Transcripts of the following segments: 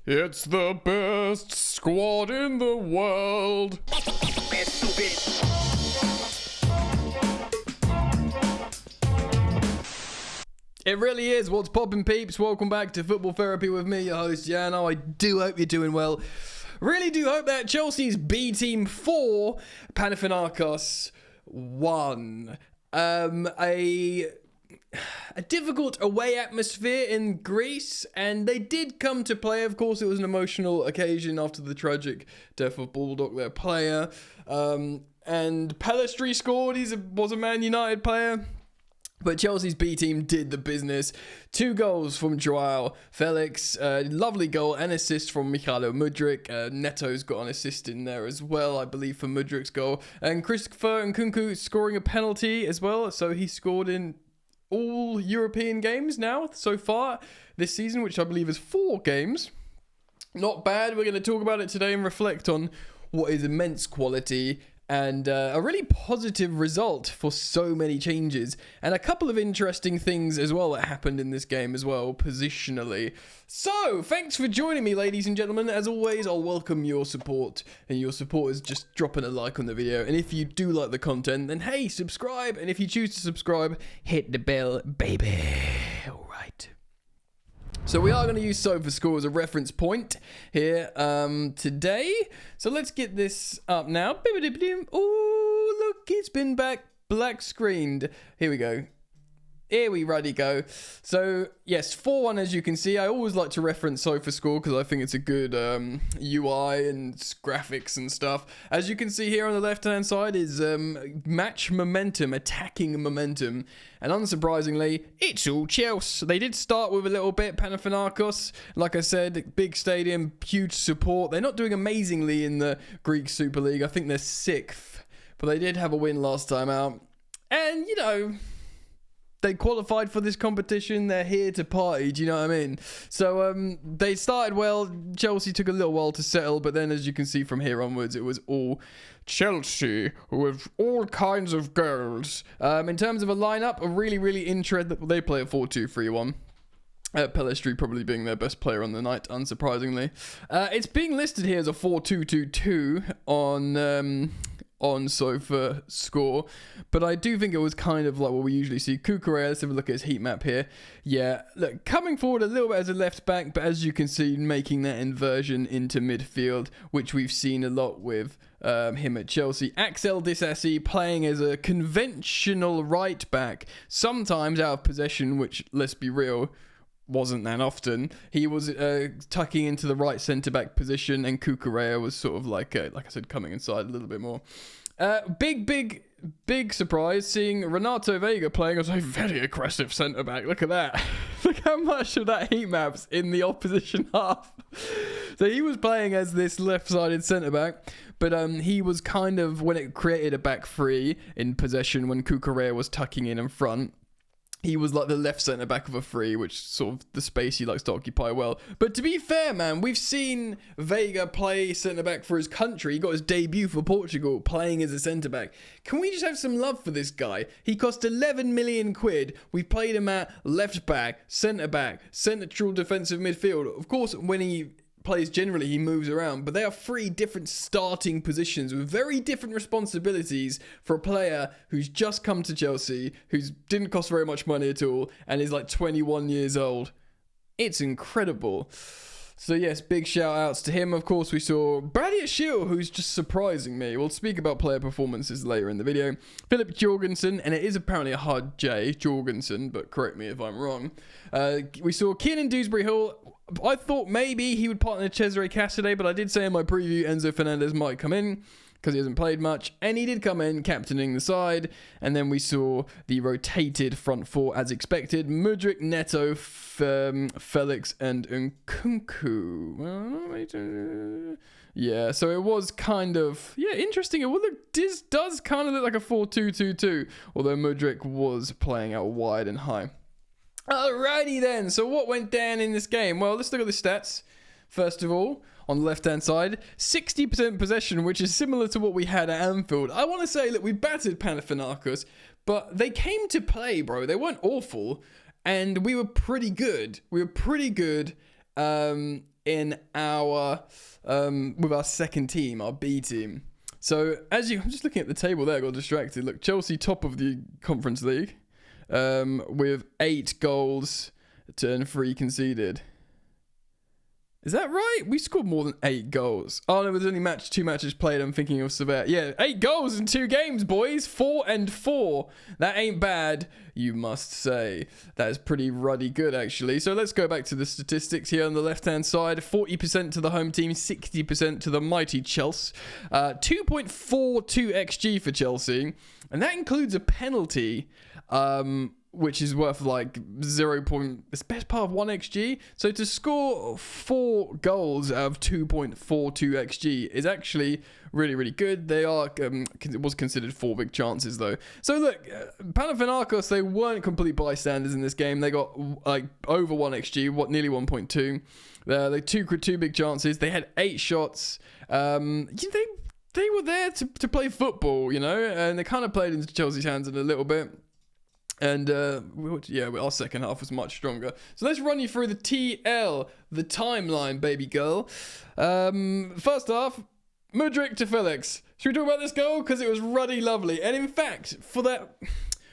It's the best squad in the world. It really is. What's poppin', peeps? Welcome back to Football Therapy with me, your host, Jano. I do hope you're doing well. Really do hope that Chelsea's B team 4, Panathinaikos 1. A difficult away atmosphere in Greece, and they did come to play. Of course, it was an emotional occasion after the tragic death of Bulldog, their player. And Pellistri scored. He was a Man United player. But Chelsea's B team did the business. 2 goals from Joao Felix. Lovely goal and assist from Mudryk. Neto's got an assist in there as well, I believe, for Mudryk's goal. And Christopher Nkunku scoring a penalty as well. So he scored in all European games now so far this season, which I believe is 4 games. Not bad. We're going to talk about it today and reflect on what is immense quality and a really positive result for so many changes, and a couple of interesting things as well that happened in this game as well, positionally. So, thanks for joining me, ladies and gentlemen. As always, I'll welcome your support, and your support is just dropping a like on the video. And if you do like the content, then hey, subscribe, and if you choose to subscribe, hit the bell, baby. All right. So we are going to use SofaScore as a reference point here today. So let's get this up now. Oh, look, it's been black screened. Here we go. Here we ready go. So, yes, 4-1 as you can see. I always like to reference SofaScore because I think it's a good UI and graphics and stuff. As you can see here on the left-hand side is match momentum, attacking momentum. And unsurprisingly, it's all Chelsea. They did start with a little bit, Panathinaikos. Like I said, big stadium, huge support. They're not doing amazingly in the Greek Super League. I think they're 6th. But they did have a win last time out. And, you know, they qualified for this competition. They're here to party. Do you know what I mean? So they started well. Chelsea took a little while to settle, but then as you can see from here onwards, it was all Chelsea with all kinds of goals. In terms of a lineup, a really interesting. They play a 4-2-3-1. Pellistri probably being their best player on the night, unsurprisingly. It's being listed here as a 4-2-2-2 on SofaScore, but I do think it was kind of like what we usually see. Kukurea, let's have a look at his heat map here. Yeah, look, coming forward a little bit as a left back, but as you can see, making that inversion into midfield, which we've seen a lot with him at Chelsea. Axel Disasi playing as a conventional right back, sometimes out of possession, which, let's be real, wasn't that often. He was tucking into the right centre-back position, and Kukurea was sort of like I said, coming inside a little bit more. Big surprise seeing Renato Vega playing as a very aggressive centre-back. Look at that. Look how much of that heat map's in the opposition half. So he was playing as this left-sided centre-back, but he was kind of, when it created a back three in possession, when Kukurea was tucking in front, he was like the left centre-back of a three, which sort of the space he likes to occupy well. But to be fair, man, we've seen Vega play centre-back for his country. He got his debut for Portugal playing as a centre-back. Can we just have some love for this guy? He cost 11 million quid. We played him at left-back, centre-back, central defensive midfield. Of course, when he plays generally, he moves around, but they are 3 different starting positions with very different responsibilities for a player who's just come to Chelsea, who didn't cost very much money at all, and is like 21 years old. It's incredible. So yes, big shout outs to him. Of course, we saw Brady Ashil, who's just surprising me. We'll speak about player performances later in the video. Philip Jorgensen, and it is apparently a hard J, Jorgensen, but correct me if I'm wrong. We saw Kiernan Dewsbury-Hall. I thought maybe he would partner Cesare Casadei, but I did say in my preview Enzo Fernandez might come in because he hasn't played much, and he did come in captaining the side. And then we saw the rotated front four as expected: Mudryk, Neto, Felix, and Nkunku. Yeah, so it was kind of interesting. This does kind of look like a 4-2-2-2, although Mudryk was playing out wide and high. Alrighty then, so what went down in this game? Well, let's look at the stats. First of all, on the left-hand side, 60% possession, which is similar to what we had at Anfield. I want to say that we battered Panathinaikos, but they came to play, bro. They weren't awful, and we were pretty good. in our with our second team, our B team. So I'm just looking at the table there, I got distracted. Look, Chelsea top of the Conference League with 8 goals and 3 conceded. Is that right? We scored more than 8 goals. Oh no, there's only 2 matches played. I'm thinking of Sevilla. Yeah, 8 goals in 2 games, boys. 4-4. That ain't bad, you must say. That is pretty ruddy good, actually. So let's go back to the statistics here on the left-hand side. 40% to the home team, 60% to the mighty Chelsea. 2.42 XG for Chelsea, and that includes a penalty. Which is worth like it's best part of 1 XG. So to score 4 goals out of 2.42 XG is actually really, really good. They are, it was considered 4 big chances though. So look, Panathinaikos, they weren't complete bystanders in this game. They got like over 1 XG, nearly 1.2. They two big chances. They had 8 shots. They were there to play football, you know, and they kind of played into Chelsea's hands in a little bit. And our second half was much stronger. So let's run you through the TL, the timeline, baby girl. First half, Mudryk to Felix. Should we talk about this goal? Because it was ruddy lovely. And in fact, for that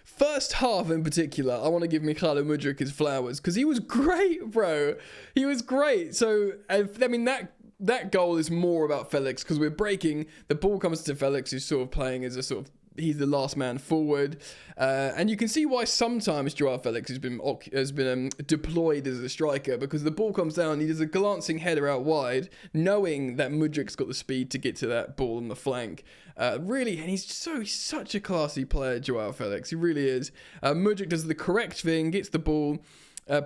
first half in particular, I want to give Mykhailo Mudryk his flowers. Because he was great, bro. He was great. So, I mean, that goal is more about Felix. Because we're breaking. The ball comes to Felix, who's sort of playing as a sort of, he's the last man forward, and you can see why sometimes Joao Felix has been deployed as a striker, because the ball comes down, he does a glancing header out wide, knowing that Mudryk's got the speed to get to that ball on the flank. Really, and he's such a classy player, Joao Felix. He really is. Mudryk does the correct thing, gets the ball,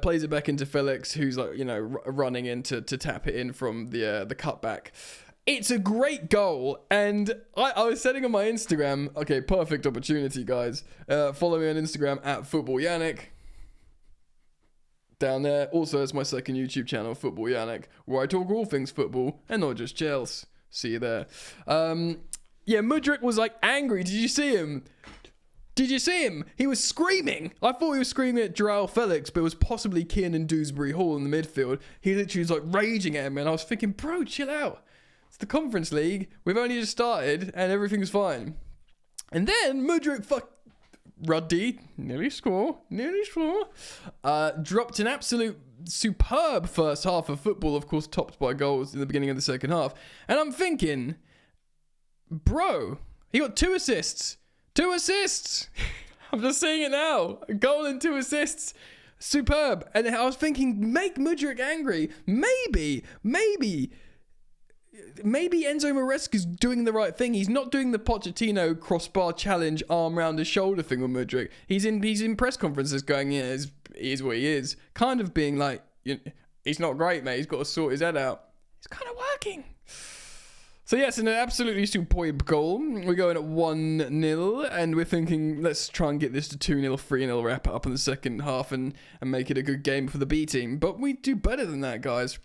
plays it back into Felix, who's like, you know, running in to tap it in from the cutback. It's a great goal, and I was setting on my Instagram, okay, perfect opportunity, guys. Follow me on Instagram at FootballYannick. Down there. Also, it's my second YouTube channel, Football Yannick, where I talk all things football and not just Chelsea. See you there. Mudryk was like angry. Did you see him? He was screaming. I thought he was screaming at Joao Felix, but it was possibly Kiernan Dewsbury Hall in the midfield. He literally was like raging at him, and I was thinking, bro, chill out. It's the Conference League. We've only just started, and everything's fine. And then Mudryk Ruddy, nearly score, dropped an absolute superb first half of football, of course, topped by goals in the beginning of the second half. And I'm thinking, bro, he got 2 assists. 2 assists! I'm just saying it now. A goal and 2 assists. Superb. And I was thinking, make Mudryk angry. Maybe Enzo Maresca's doing the right thing. He's not doing the Pochettino crossbar challenge, arm round his shoulder thing with Mudryk. He's in press conferences going, yeah, he is what he is. Kind of being like, he's not great, mate. He's got to sort his head out. It's kind of working. So yes, an absolutely superb goal. We're going at 1-0, and we're thinking, let's try and get this to 2-0, 3-0, wrap it up in the second half and make it a good game for the B team. But we do better than that, guys.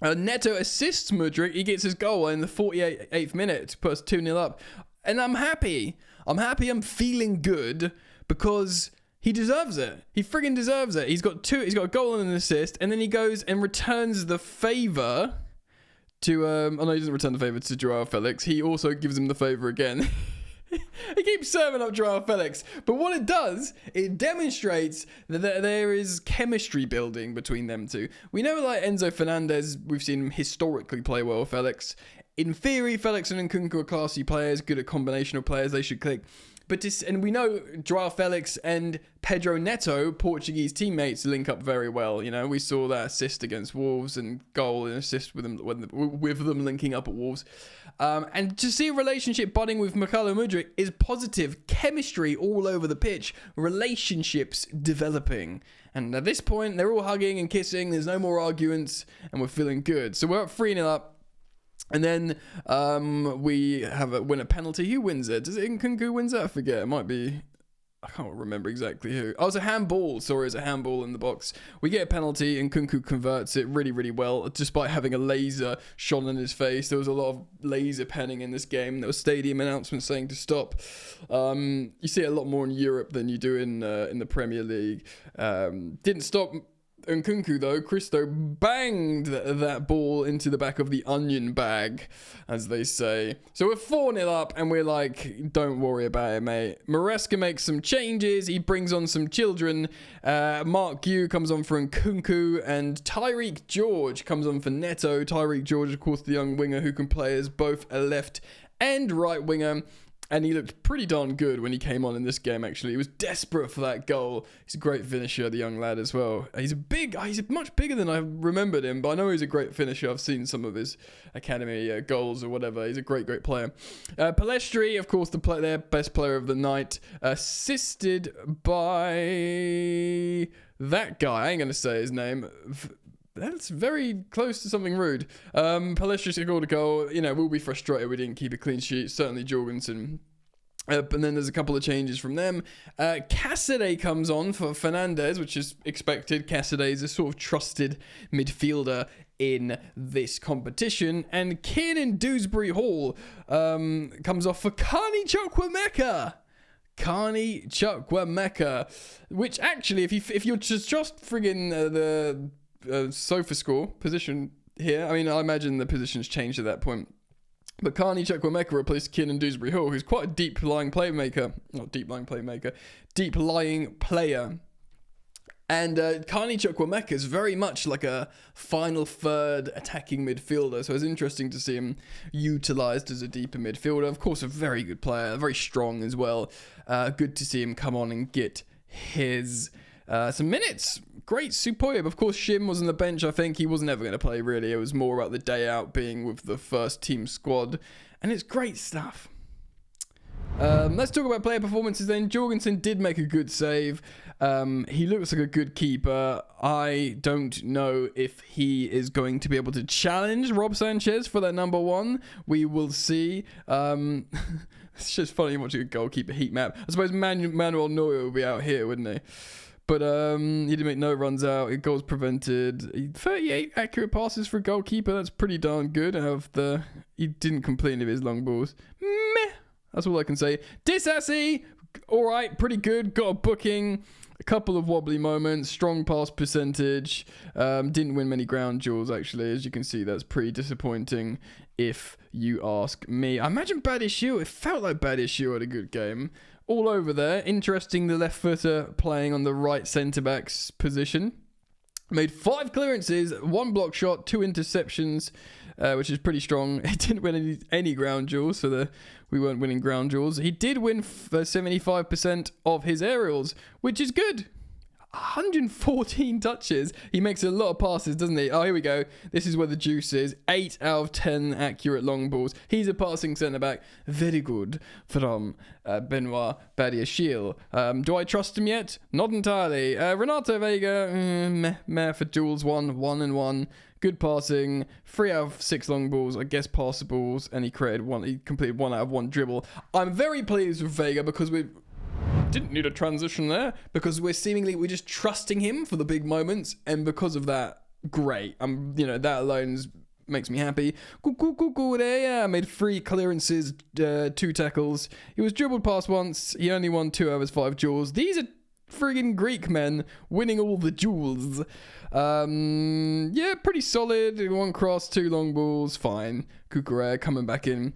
Neto assists Mudryk. He gets his goal in the 48th minute to put us 2-0 up. And I'm happy. I'm feeling good because he deserves it. He friggin' deserves it. He's got a goal and an assist, and then he goes and returns the favour to he doesn't return the favour to Joao Felix. He also gives him the favour again. He keeps serving up Joao Felix. But what it does, it demonstrates that there is chemistry building between them two. We know, like Enzo Fernandez, we've seen him historically play well with Felix. In theory, Felix and Nkunku are classy players, good at combination of players, they should click. And we know Joao Felix and Pedro Neto, Portuguese teammates, link up very well. You know, we saw that assist against Wolves and goal and assist with them linking up at Wolves. And to see a relationship budding with Mykhailo Mudryk is positive. Chemistry all over the pitch. Relationships developing. And at this point, they're all hugging and kissing. There's no more arguments, and we're feeling good. So we're up 3-0 up. And then we win a penalty. Who wins it? Does it Nkunku wins it? I forget. It might be... I can't remember exactly who. Oh, it's a handball. Sorry, it's a handball in the box. We get a penalty and Nkunku converts it really, really well, despite having a laser shone in his face. There was a lot of laser penning in this game. There were stadium announcements saying to stop. You see it a lot more in Europe than you do in the Premier League. Didn't stop Nkunku, though, Christo banged that ball into the back of the onion bag, as they say. So we're 4-0 up, and we're like, don't worry about it, mate. Maresca makes some changes. He brings on some children. Mark Gu comes on for Nkunku, and Tyreek George comes on for Neto. Tyreek George, of course, the young winger who can play as both a left and right winger. And he looked pretty darn good when he came on in this game, actually. He was desperate for that goal. He's a great finisher, the young lad, as well. He's much bigger than I remembered him, but I know he's a great finisher. I've seen some of his academy goals or whatever. He's a great, great player. Palestri, of course, their best player of the night, assisted by that guy. I ain't going to say his name. That's very close to something rude. Palestri scored a goal. You know, we'll be frustrated we didn't keep a clean sheet. Certainly Jorgensen. And then there's a couple of changes from them. Cassidy comes on for Fernandez, which is expected. Cassidy is a sort of trusted midfielder in this competition. And Kiernan Dewsbury Hall comes off for Carney Chukwuemeka. Carney Chukwuemeka. Which actually, if you're just friggin' the sofa score position here. I mean, I imagine the position's changed at that point. But Carney Chukwuemeka replaced Kiernan Dewsbury Hall, who's quite a deep-lying playmaker. Not deep-lying playmaker. Deep-lying player. And Carney Chukwuemeka is very much like a final third attacking midfielder. So it's interesting to see him utilised as a deeper midfielder. Of course, a very good player. Very strong as well. Good to see him come on and get his some minutes. Great, superb. Of course, Shim was on the bench. I think he wasn't ever going to play, really. It was more about the day out being with the first team squad. And it's great stuff. Let's talk about player performances then. Jorgensen did make a good save. He looks like a good keeper. I don't know if he is going to be able to challenge Rob Sanchez for that number one. We will see. It's just funny watching a goalkeeper heat map. I suppose Manuel Neuer would be out here, wouldn't he? But he didn't make no runs out. Goals prevented. 38 accurate passes for a goalkeeper. That's pretty darn good. He didn't complete any of his long balls. Meh. That's all I can say. Disassi, all right, pretty good. Got a booking. A couple of wobbly moments. Strong pass percentage. Didn't win many ground duels, actually. As you can see, that's pretty disappointing if you ask me. I imagine Badiashile. It felt like Badiashile had a good game. All over there. Interesting, the left footer playing on the right centre-back's position. Made 5 clearances, 1 block shot, 2 interceptions, which is pretty strong. He didn't win any ground duels, so we weren't winning ground duels. He did win 75% of his aerials, which is good. 114 touches. He makes a lot of passes, doesn't he? Oh, here we go. This is where the juice is. 8 out of 10 accurate long balls. He's a passing centre-back. Very good from Benoit Badiashile. Do I trust him yet? Not entirely. Renato Vega, meh for duels. 1 and 1. Good passing. 3 out of 6 long balls, I guess passables, and he completed 1 out of 1 dribble. I'm very pleased with Vega because we didn't need a transition there, because we're just trusting him for the big moments, and because of that, great. That alone makes me happy. Yeah, made 3 clearances, 2 tackles. He was dribbled past once. He only won 2 out of his 5 duels. These are friggin' Greek men winning all the duels. Yeah, pretty solid. 1 cross, 2 long balls, fine. Cucurella coming back in.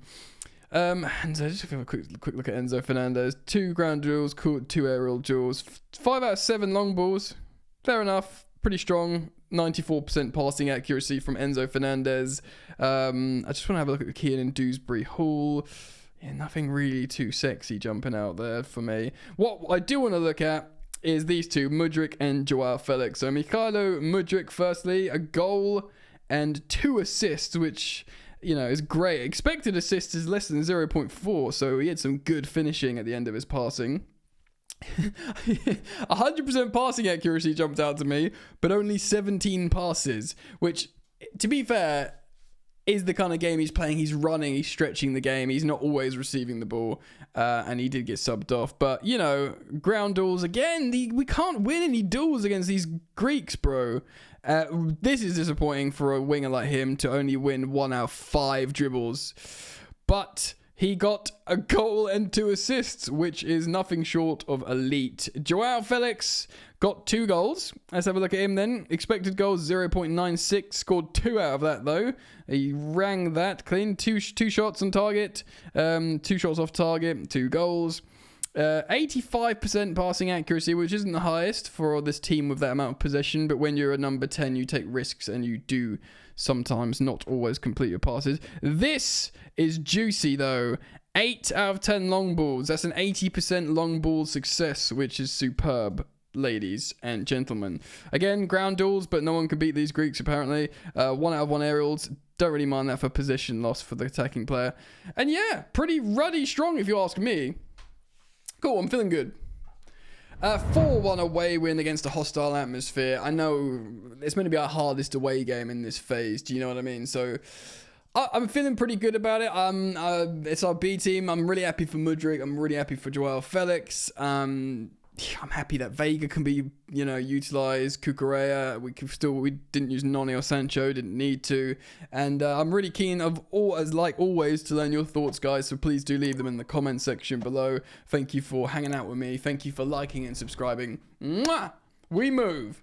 Enzo, just have a quick look at Enzo Fernandez. 2 ground duels, 2 aerial duels, 5 out of 7 long balls. Fair enough, pretty strong. 94% passing accuracy from Enzo Fernandez. I just want to have a look at Kiernan Dewsbury Hall. Yeah, nothing really too sexy jumping out there for me. What I do want to look at is these two, Mudryk and Joao Felix. So Mykhailo Mudryk, firstly, a goal and 2 assists, which, is great. Expected assist is less than 0.4, so he had some good finishing at the end of his passing. 100% passing accuracy jumped out to me, but only 17 passes, which, to be fair, is the kind of game he's playing. He's running, he's stretching the game, he's not always receiving the ball, and he did get subbed off. But, ground duels, again, we can't win any duels against these Greeks, bro. This is disappointing for a winger like him to only win 1 out of 5 dribbles. But He got a goal and 2 assists, which is nothing short of elite. Joao Felix got 2 goals. Let's have a look at him then. Expected goals 0.96. Scored 2 out of that though. He rang that clean. Two shots on target. 2 shots off target. 2 goals. 85% passing accuracy, which isn't the highest for this team with that amount of possession. But when you're a number 10, you take risks and you do sometimes not always complete your passes. This is juicy though. 8 out of 10 long balls. That's an 80% long ball success, which is superb, ladies and gentlemen. Again, ground duels, but no one can beat these Greeks apparently. 1 out of 1 aerials. Don't really mind that for position loss for the attacking player. And yeah, pretty ruddy strong if you ask me. Cool, I'm feeling good. 4-1 away win against a hostile atmosphere. I know it's meant to be our hardest away game in this phase. Do you know what I mean? So I'm feeling pretty good about it. It's our B team. I'm really happy for Mudryk. I'm really happy for Joao Felix. I'm happy that Vega can be, utilized. Cucurella, we didn't use Noni or Sancho, didn't need to. And I'm really keen like always, to learn your thoughts, guys. So please do leave them in the comment section below. Thank you for hanging out with me. Thank you for liking and subscribing. Mwah! We move.